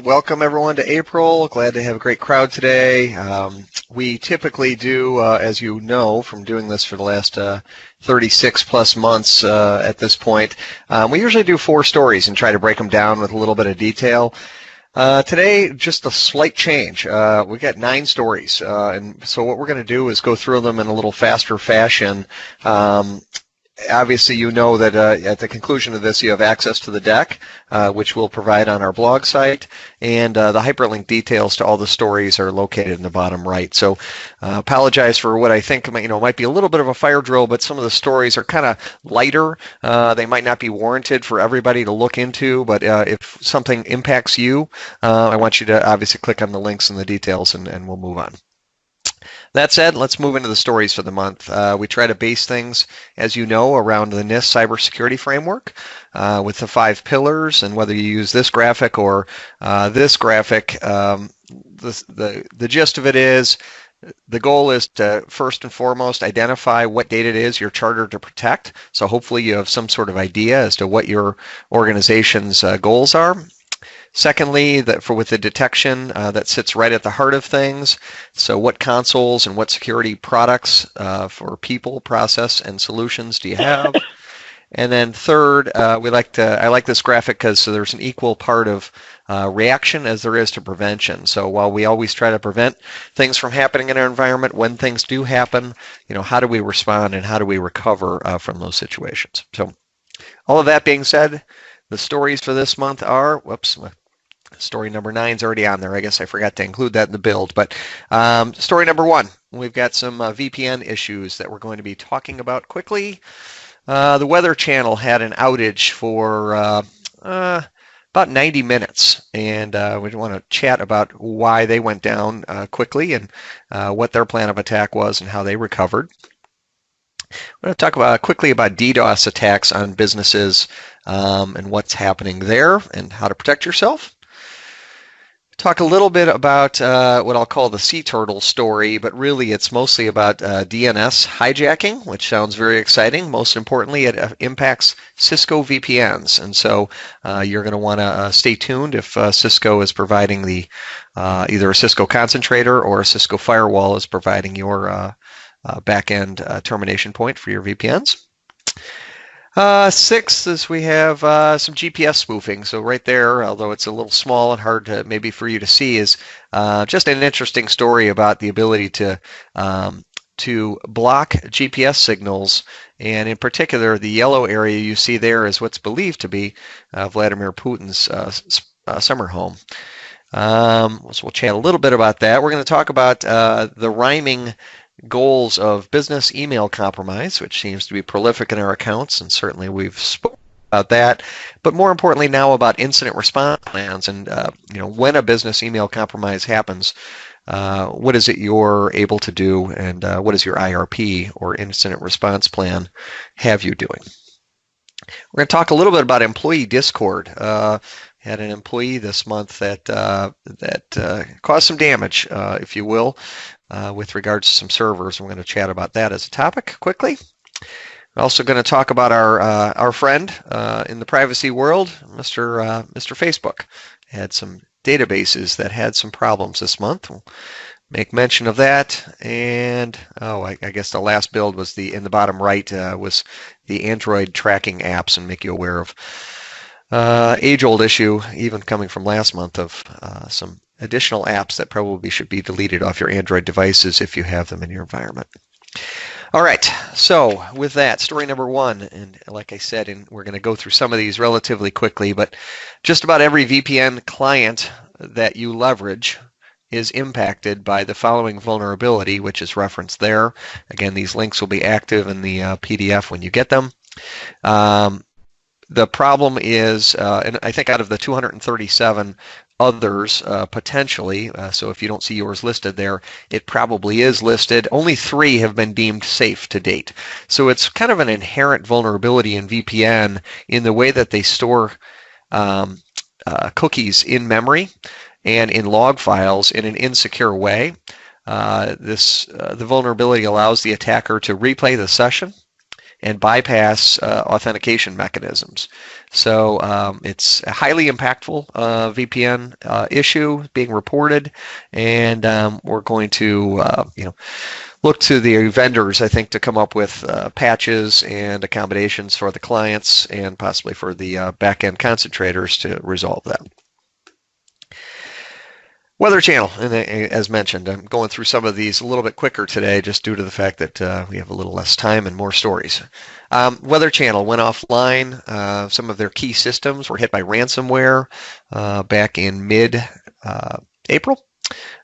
welcome everyone to April. Glad to have a great crowd today. We typically do, as you know from doing this for the last 36 plus months at this point, we usually do 4 stories and try to break them down with a little bit of detail. Today, just a slight change. We got 9 stories, and so what we're going to do is go through them in a little faster fashion. Obviously, you know that at the conclusion of this, you have access to the deck, which we'll provide on our blog site, and the hyperlink details to all the stories are located in the bottom right. So, apologize for what I think might be a little bit of a fire drill, but some of the stories are kind of lighter. They might not be warranted for everybody to look into, but if something impacts you, I want you to obviously click on the links and the details, and we'll move on. That said, let's move into the stories for the month. We try to base things, as you know, around the NIST cybersecurity framework with the 5 pillars, and whether you use this graphic or this graphic, the gist of it is the goal is to first and foremost identify what data it is you're chartered to protect. So hopefully you have some sort of idea as to what your organization's goals are. Secondly, with the detection that sits right at the heart of things. So what consoles and what security products for people, process, and solutions do you have? And then third, I like this graphic because there's an equal part of reaction as there is to prevention. So while we always try to prevent things from happening in our environment, when things do happen, how do we respond and how do we recover from those situations? So all of that being said, the stories for this month are, story number 9 is already on there. I guess I forgot to include that in the build. But story number 1, we've got some VPN issues that we're going to be talking about quickly. The Weather Channel had an outage for about 90 minutes, and we want to chat about why they went down quickly and what their plan of attack was and how they recovered. We're going to talk quickly about DDoS attacks on businesses and what's happening there and how to protect yourself. Talk a little bit about what I'll call the sea turtle story, but really it's mostly about DNS hijacking, which sounds very exciting. Most importantly, it impacts Cisco VPNs, and so you're going to want to stay tuned if Cisco is providing the either a Cisco concentrator or a Cisco firewall is providing your back-end termination point for your VPNs. 6th is we have some GPS spoofing. So right there, although it's a little small and hard to maybe for you to see, is just an interesting story about the ability to block GPS signals, and in particular, the yellow area you see there is what's believed to be Vladimir Putin's summer home. So we'll chat a little bit about that. We're going to talk about the rhyming goals of business email compromise, which seems to be prolific in our accounts, and certainly we've spoken about that. But more importantly now about incident response plans, and when a business email compromise happens, what is it you're able to do, and what does your IRP or incident response plan have you doing? We're going to talk a little bit about employee discord. Had an employee this month that caused some damage, if you will, with regards to some servers. We're going to chat about that as a topic quickly. We're also going to talk about our friend in the privacy world, Mr. Facebook. Had some databases that had some problems this month. We'll make mention of that. And I guess the last build was in the bottom right was the Android tracking apps, and make you aware of age-old issue, even coming from last month, of some additional apps that probably should be deleted off your Android devices if you have them in your environment. All right, so with that, story number 1, and like I said, we're going to go through some of these relatively quickly, but just about every VPN client that you leverage is impacted by the following vulnerability, which is referenced there. Again, these links will be active in the PDF when you get them. The problem is, and I think out of the 237 others potentially, so if you don't see yours listed there, it probably is listed. Only 3 have been deemed safe to date. So it's kind of an inherent vulnerability in VPN in the way that they store cookies in memory and in log files in an insecure way. The vulnerability allows the attacker to replay the session and bypass authentication mechanisms. So it's a highly impactful VPN issue being reported, and we're going to look to the vendors, I think, to come up with patches and accommodations for the clients and possibly for the back-end concentrators to resolve that. Weather Channel, and as mentioned, I'm going through some of these a little bit quicker today just due to the fact that we have a little less time and more stories. Weather Channel went offline. Some of their key systems were hit by ransomware back in mid-April.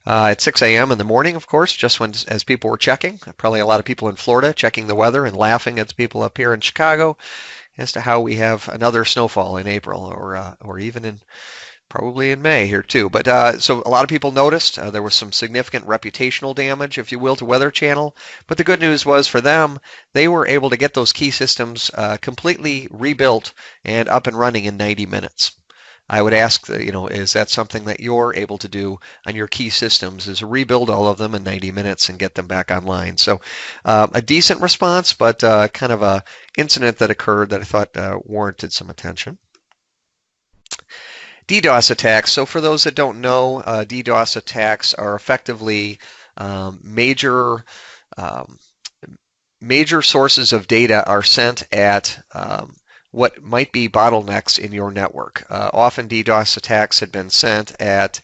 At 6 a.m. in the morning, of course, just as people were checking. Probably a lot of people in Florida checking the weather and laughing at the people up here in Chicago as to how we have another snowfall in April or even probably in May here too. But so a lot of people noticed there was some significant reputational damage, if you will, to Weather Channel. But the good news was for them, they were able to get those key systems completely rebuilt and up and running in 90 minutes. I would ask, is that something that you're able to do on your key systems, is rebuild all of them in 90 minutes and get them back online? So a decent response, but kind of a incident that occurred that I thought warranted some attention. DDoS attacks. So for those that don't know, DDoS attacks are effectively major sources of data are sent at what might be bottlenecks in your network. Often DDoS attacks had been sent at,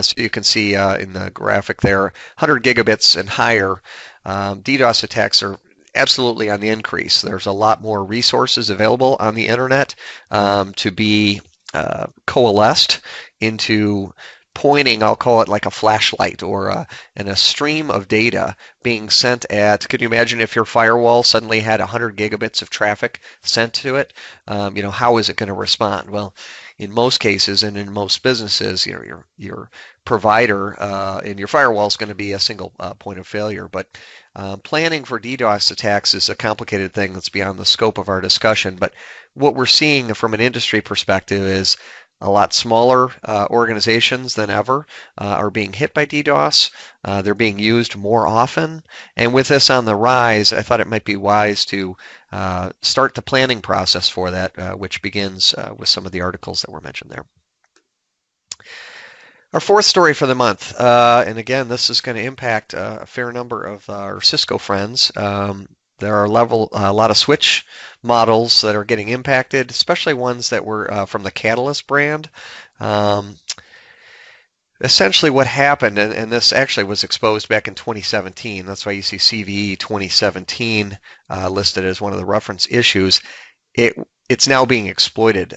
so you can see in the graphic there, 100 gigabits and higher. DDoS attacks are absolutely on the increase. There's a lot more resources available on the internet to be coalesced into pointing, I'll call it like a flashlight or and a stream of data being sent at, could you imagine if your firewall suddenly had 100 gigabits of traffic sent to it? How is it going to respond? Well, in most cases and in most businesses, your provider and your firewall is going to be a single point of failure. But planning for DDoS attacks is a complicated thing that's beyond the scope of our discussion. But what we're seeing from an industry perspective is a lot smaller organizations than ever are being hit by DDoS. They're being used more often. And with this on the rise, I thought it might be wise to start the planning process for that, which begins with some of the articles that were mentioned there. Our fourth story for the month, and again, this is going to impact a fair number of our Cisco friends. There are a lot of switch models that are getting impacted, especially ones that were from the Catalyst brand. Essentially what happened, and this actually was exposed back in 2017, that's why you see CVE 2017 listed as one of the reference issues. It's now being exploited.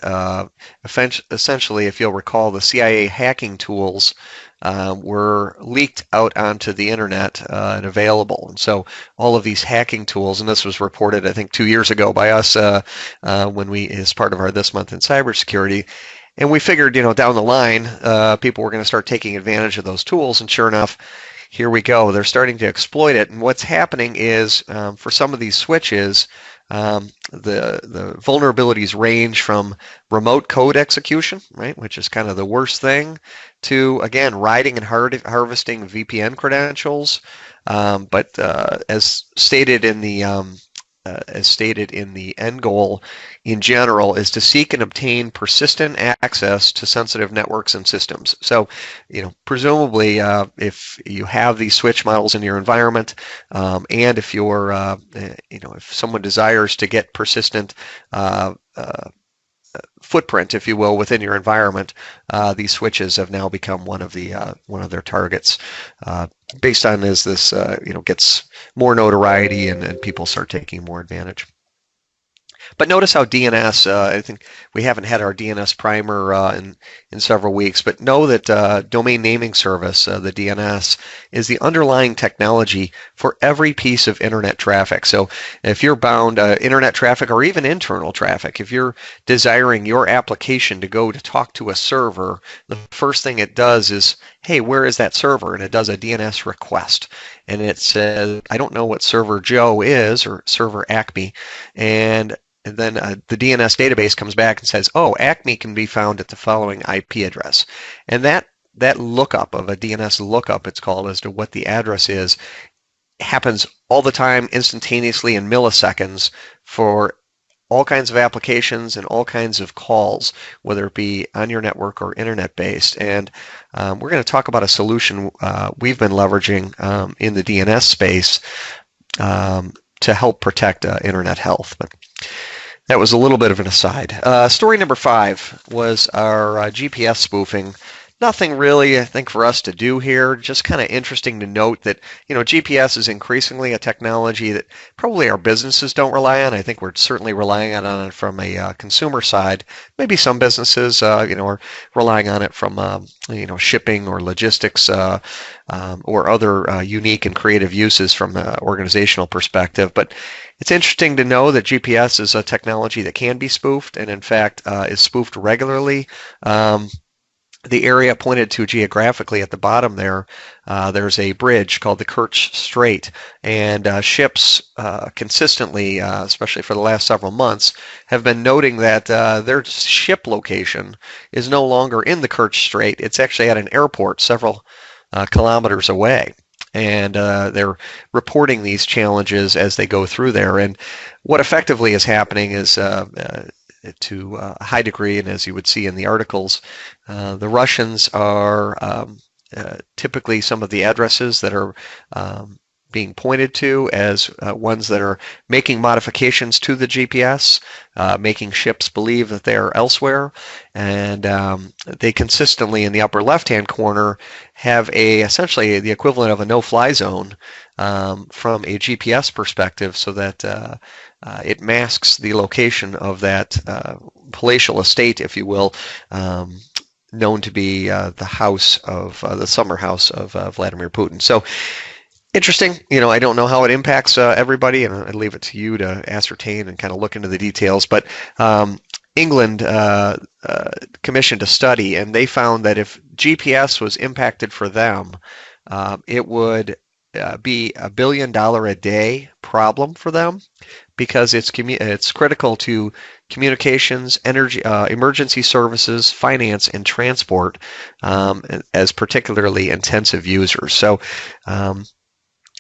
Essentially, if you'll recall, the CIA hacking tools were leaked out onto the internet and available. And so all of these hacking tools, and this was reported, I think, 2 years ago by us when as part of our This Month in Cybersecurity. And we figured, down the line, people were going to start taking advantage of those tools. And sure enough, here we go. They're starting to exploit it. And what's happening is for some of these switches, the vulnerabilities range from remote code execution, right, which is kind of the worst thing, to, again, writing and harvesting VPN credentials. But as stated in the end goal in general is to seek and obtain persistent access to sensitive networks and systems. So, presumably, if you have these switch models in your environment, and if you're, if someone desires to get persistent footprint, if you will, within your environment, these switches have now become one of their targets. Based on as this gets more notoriety and people start taking more advantage. But notice how DNS, I think we haven't had our DNS primer in several weeks, but know that domain naming service, the DNS, is the underlying technology for every piece of internet traffic. So if you're bound internet traffic or even internal traffic, if you're desiring your application to go to talk to a server, the first thing it does is, hey, where is that server? And it does a DNS request. And it says, I don't know what server Joe is, or server Acme, and then the DNS database comes back and says, oh, Acme can be found at the following IP address. And that lookup of a DNS lookup, it's called, as to what the address is happens all the time, instantaneously in milliseconds for all kinds of applications and all kinds of calls, whether it be on your network or internet-based. And we're going to talk about a solution we've been leveraging in the DNS space to help protect internet health. But that was a little bit of an aside. Story number 5 was our GPS spoofing. Nothing really, I think, for us to do here. Just kind of interesting to note that, GPS is increasingly a technology that probably our businesses don't rely on. I think we're certainly relying on it from a consumer side. Maybe some businesses, are relying on it from, shipping or logistics or other unique and creative uses from the organizational perspective. But it's interesting to know that GPS is a technology that can be spoofed, and in fact is spoofed regularly. The area pointed to geographically at the bottom there's a bridge called the Kerch Strait, and ships consistently, especially for the last several months, have been noting that their ship location is no longer in the Kerch Strait. It's actually at an airport several kilometers away. And they're reporting these challenges as they go through there. And what effectively is happening is to a high degree, and as you would see in the articles, the Russians are typically some of the addresses that are being pointed to as ones that are making modifications to the GPS, making ships believe that they are elsewhere, and they consistently in the upper left-hand corner have essentially the equivalent of a no-fly zone from a GPS perspective, so that it masks the location of that palatial estate, if you will, known to be the house of the summer house of Vladimir Putin. So interesting. I don't know how it impacts everybody, and I leave it to you to ascertain and kind of look into the details. But England commissioned a study, and they found that if GPS was impacted for them, it would be $1 billion a day problem for them, because it's critical to communications, energy, emergency services, finance, and transport as particularly intensive users. So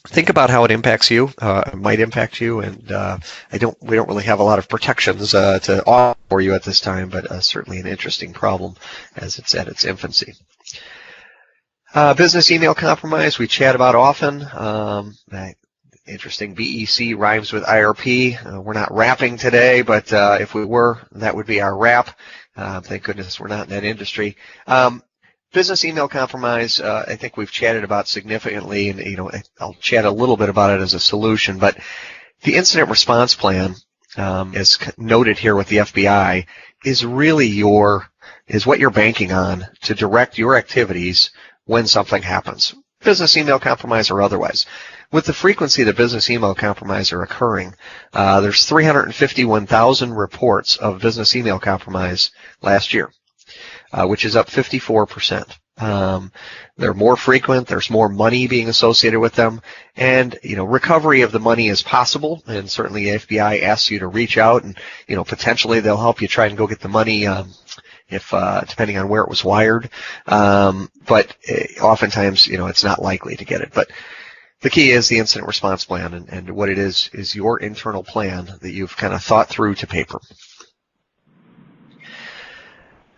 think about how it impacts you. It might impact you, and we don't really have a lot of protections to offer for you at this time, but certainly an interesting problem as it's at its infancy. Business email compromise we chat about often. Interesting, BEC rhymes with IRP. We're not rapping today, but if we were, that would be our rap. Thank goodness we're not in that industry. Business email compromise, I think we've chatted about significantly, and I'll chat a little bit about it as a solution. But the incident response plan, as noted here with the FBI, is really what you're banking on to direct your activities when something happens, business email compromise or otherwise. With the frequency that business email compromise are occurring, there's 351,000 reports of business email compromise last year, which is up 54%. They're more frequent, there's more money being associated with them, and recovery of the money is possible, and certainly the FBI asks you to reach out, and potentially they'll help you try and go get the money if depending on where it was wired, but oftentimes it's not likely to get it. But the key is the incident response plan, and what it is your internal plan that you've kind of thought through to paper.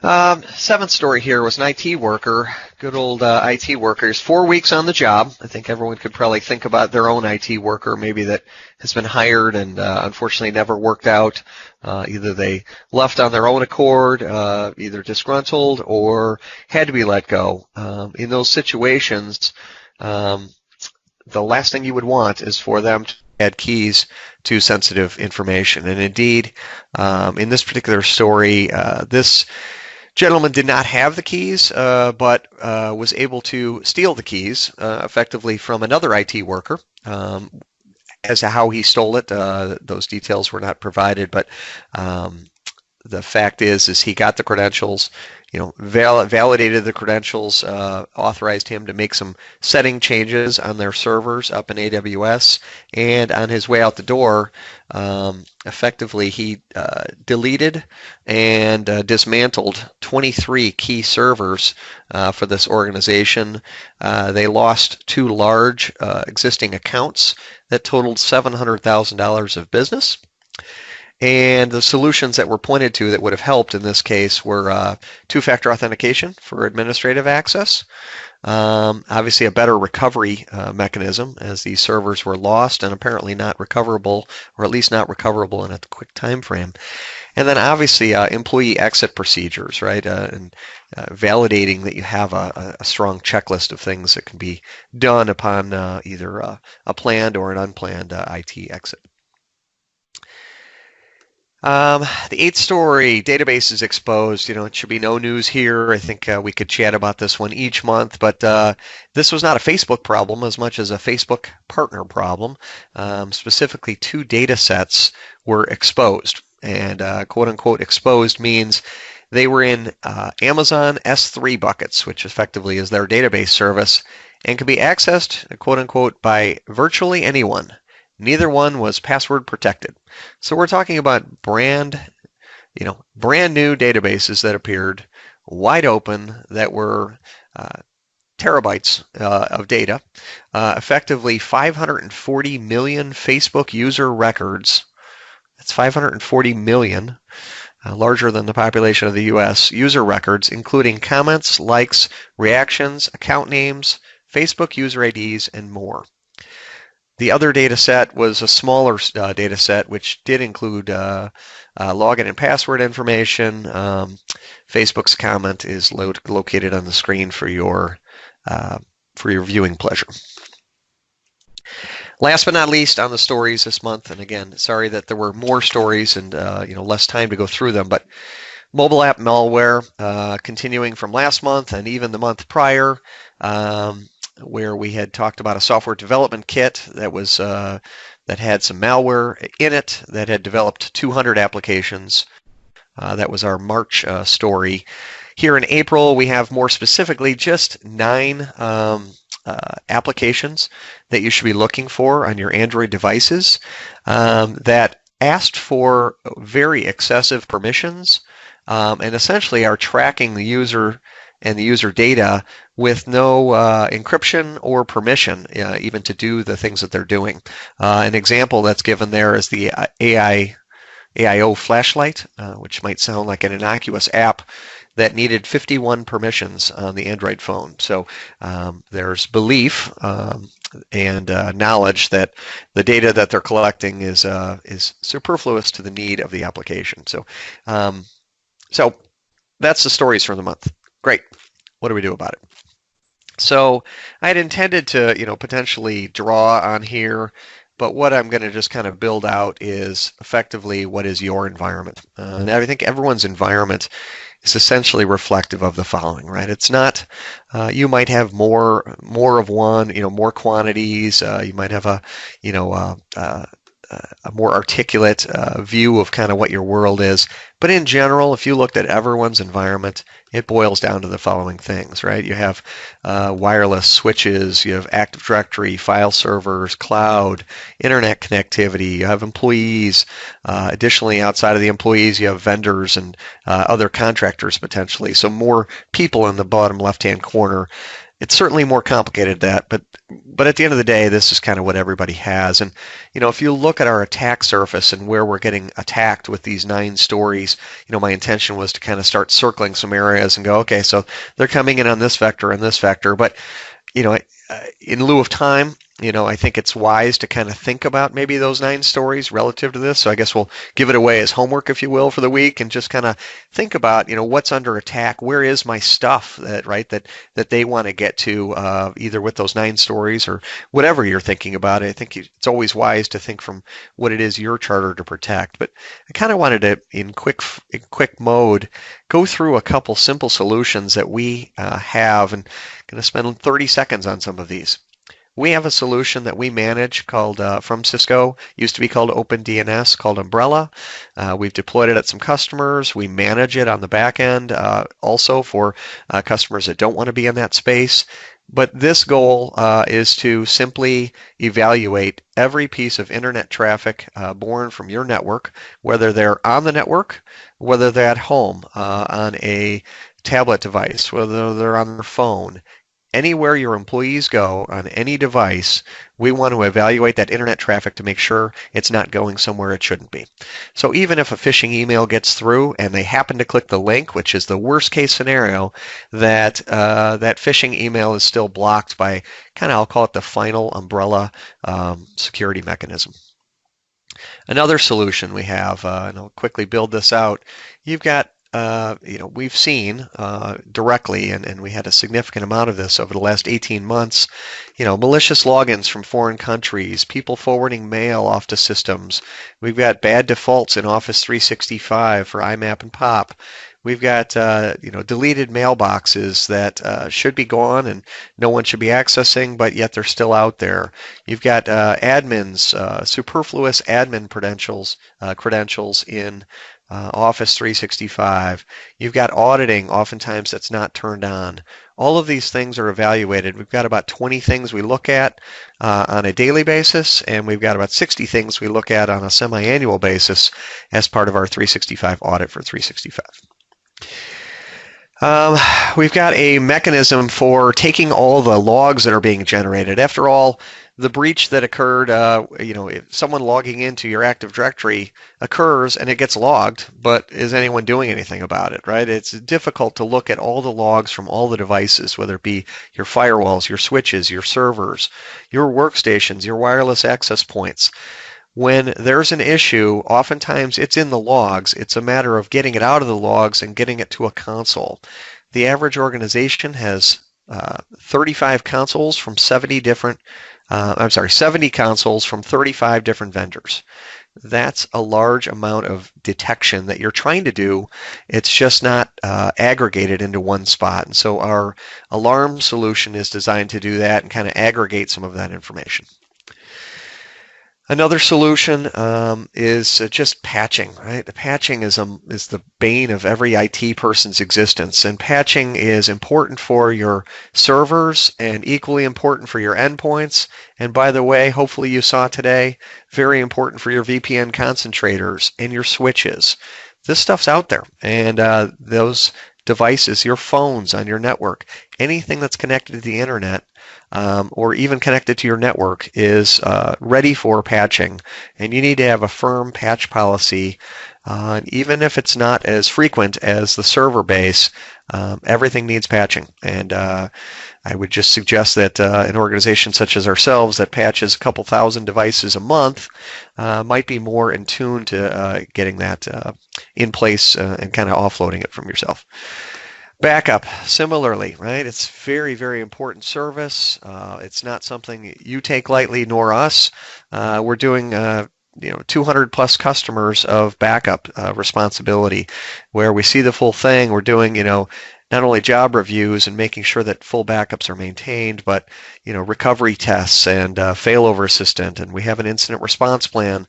Seventh story here was an IT worker, good old IT workers, 4 weeks on the job. I think everyone could probably think about their own IT worker, maybe that has been hired and unfortunately never worked out. Either they left on their own accord, either disgruntled or had to be let go. In those situations, the last thing you would want is for them to add keys to sensitive information. And indeed, in this particular story, this gentleman did not have the keys, but was able to steal the keys effectively from another IT worker. As to how he stole it, those details were not provided, but the fact is he got the credentials, validated the credentials, authorized him to make some setting changes on their servers up in AWS, and on his way out the door, effectively he deleted and dismantled 23 key servers for this organization. They lost 2 large existing accounts that totaled $700,000 of business. And the solutions that were pointed to that would have helped in this case were two-factor authentication for administrative access, obviously a better recovery mechanism, as these servers were lost and apparently not recoverable, or at least not recoverable in a quick time frame. And then obviously employee exit procedures, right? And validating that you have a strong checklist of things that can be done upon either a planned or an unplanned IT exit. The 8th story, database is exposed. It should be no news here. I think we could chat about this one each month, but this was not a Facebook problem as much as a Facebook partner problem. Specifically, 2 data sets were exposed, and quote-unquote exposed means they were in Amazon S3 buckets, which effectively is their database service, and can be accessed, quote-unquote, by virtually anyone. Neither one was password protected. So we're talking about brand new databases that appeared wide open that were terabytes of data, effectively 540 million Facebook user records. That's 540 million, larger than the population of the US, user records, including comments, likes, reactions, account names, Facebook user IDs, and more. The other data set was a smaller data set, which did include login and password information. Facebook's comment is located on the screen for your viewing pleasure. Last but not least on the stories this month, and again, sorry that there were more stories and less time to go through them, but mobile app malware, continuing from last month and even the month prior, where we had talked about a software development kit that was that had some malware in it that had developed 200 applications. That was our March story. Here in April, we have more specifically just 9 applications that you should be looking for on your Android devices that asked for very excessive permissions and essentially are tracking the user and the user data with no encryption or permission even to do the things that they're doing. An example that's given there is the AIO flashlight, which might sound like an innocuous app that needed 51 permissions on the Android phone. So there's belief and knowledge that the data that they're collecting is superfluous to the need of the application. So that's the stories for the month. Great. What do we do about it? So I had intended to, potentially draw on here, but what I'm going to just kind of build out is effectively what is your environment. And I think everyone's environment is essentially reflective of the following, right? It's not, you might have more of one, more quantities. You might have a more articulate view of kind of what your world is. But in general, if you looked at everyone's environment, it boils down to the following things, right? You have wireless switches, you have Active Directory, file servers, cloud, internet connectivity, you have employees. Additionally, outside of the employees, you have vendors and other contractors potentially. So more people in the bottom left-hand corner. It's certainly more complicated than that, but at the end of the day, this is kind of what everybody has. And if you look at our attack surface and where we're getting attacked with these 9 stories, my intention was to kind of start circling some areas and go, okay, so they're coming in on this vector and this vector, but in lieu of time, I think it's wise to kind of think about maybe those 9 stories relative to this. So I guess we'll give it away as homework, if you will, for the week, and just kind of think about, what's under attack. Where is my stuff that they want to get to, either with those 9 stories or whatever you're thinking about. I think it's always wise to think from what it is your charter to protect. But I kind of wanted to, in quick mode, go through a couple simple solutions that we have, and going to spend 30 seconds on some of these. We have a solution that we manage called, from Cisco, used to be called OpenDNS, called Umbrella. We've deployed it at some customers. We manage it on the back end also for customers that don't want to be in that space. But this goal is to simply evaluate every piece of internet traffic born from your network, whether they're on the network, whether they're at home on a tablet device, whether they're on their phone. Anywhere your employees go on any device, we want to evaluate that internet traffic to make sure it's not going somewhere it shouldn't be. So even if a phishing email gets through and they happen to click the link, which is the worst case scenario, that that phishing email is still blocked by kind of, I'll call it the final umbrella security mechanism. Another solution we have, and I'll quickly build this out, you've got we've seen directly, and we had a significant amount of this over the last 18 months, malicious logins from foreign countries, people forwarding mail off to systems. We've got bad defaults in Office 365 for IMAP and POP. We've got deleted mailboxes that should be gone and no one should be accessing, but yet they're still out there. You've got admins, superfluous admin credentials in Office 365. You've got auditing, oftentimes that's not turned on. All of these things are evaluated. We've got about 20 things we look at on a daily basis, and we've got about 60 things we look at on a semi-annual basis as part of our 365 audit for 365. We've got a mechanism for taking all the logs that are being generated. After all, the breach that occurred, if someone logging into your Active Directory occurs and it gets logged, but is anyone doing anything about it, right? It's difficult to look at all the logs from all the devices, whether it be your firewalls, your switches, your servers, your workstations, your wireless access points. When there's an issue, oftentimes it's in the logs. It's a matter of getting it out of the logs and getting it to a console. The average organization has 35 consoles from 70 consoles from 35 different vendors. That's a large amount of detection that you're trying to do. It's just not aggregated into one spot. And so our alarm solution is designed to do that and kind of aggregate some of that information. Another solution is just patching, right? The patching is the bane of every IT person's existence, and patching is important for your servers and equally important for your endpoints. And by the way, hopefully you saw today, very important for your VPN concentrators and your switches. This stuff's out there, and those devices, your phones on your network, anything that's connected to the internet or even connected to your network is ready for patching, and you need to have a firm patch policy. Even if it's not as frequent as the server base, everything needs patching. And I would just suggest that an organization such as ourselves that patches a couple thousand devices a month might be more in tune to getting that in place and kind of offloading it from yourself. Backup, similarly, right? It's very, very important service. It's not something you take lightly, nor us. We're doing 200 plus customers of backup responsibility, where we see the full thing. We're doing, not only job reviews and making sure that full backups are maintained, but recovery tests and failover assistant, and we have an incident response plan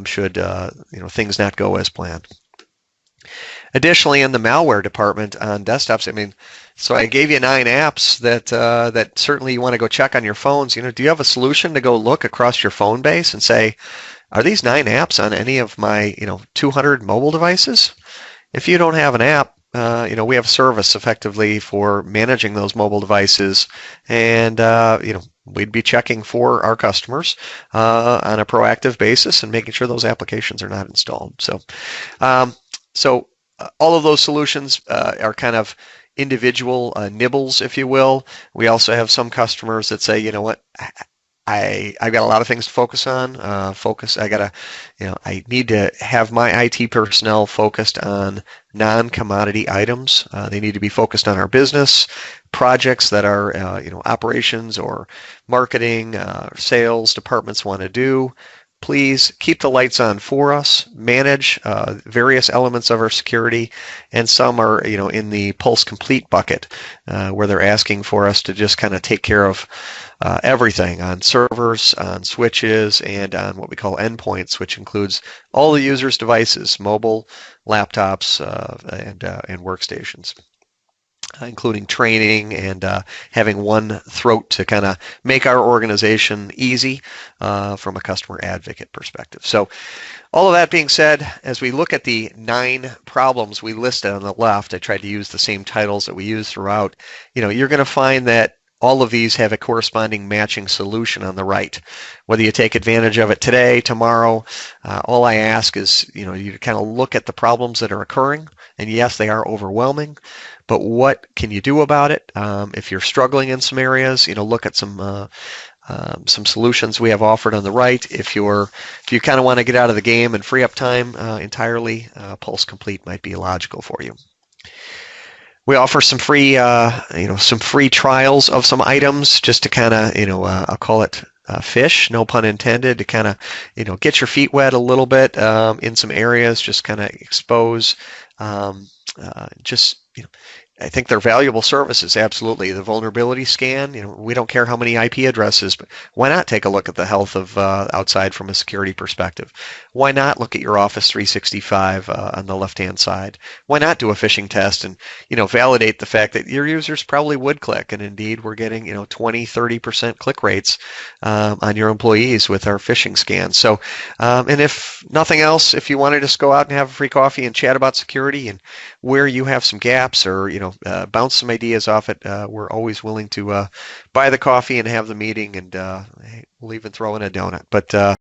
should things not go as planned. Additionally, in the malware department on desktops, so I gave you 9 apps that certainly you want to go check on your phones. Do you have a solution to go look across your phone base and say, are these 9 apps on any of my 200 mobile devices? If you don't have an app, we have a service effectively for managing those mobile devices, and we'd be checking for our customers on a proactive basis and making sure those applications are not installed. So all of those solutions are kind of individual nibbles, if you will. We also have some customers that say, I've got a lot of things to focus on. I need to have my IT personnel focused on non-commodity items. They need to be focused on our business projects that our operations or marketing, sales departments want to do. please keep the lights on for us, manage various elements of our security, and some are, in the Pulse Complete bucket, where they're asking for us to just kind of take care of everything on servers, on switches, and on what we call endpoints, which includes all the users' devices, mobile, laptops, and workstations, including training and having one throat to kind of make our organization easy from a customer advocate perspective. So all of that being said, as we look at the 9 problems we listed on the left, I tried to use the same titles that we use throughout. You're going to find that all of these have a corresponding matching solution on the right. Whether you take advantage of it today, tomorrow, all I ask is, you to kind of look at the problems that are occurring. And yes, they are overwhelming, but what can you do about it? If you're struggling in some areas, look at some solutions we have offered on the right. If you kind of want to get out of the game and free up time entirely, Pulse Complete might be logical for you. We offer some free, some free trials of some items just to kind of, I'll call it fish, no pun intended, to kind of, get your feet wet a little bit in some areas, just kind of expose, I think they're valuable services, absolutely. The vulnerability scan, we don't care how many IP addresses, but why not take a look at the health of outside from a security perspective? Why not look at your Office 365 on the left-hand side? Why not do a phishing test and, validate the fact that your users probably would click, and indeed we're getting, 20-30% click rates on your employees with our phishing scans. So, and if nothing else, if you want to just go out and have a free coffee and chat about security and where you have some gaps or, bounce some ideas off it, we're always willing to buy the coffee and have the meeting, and we'll even throw in a donut. But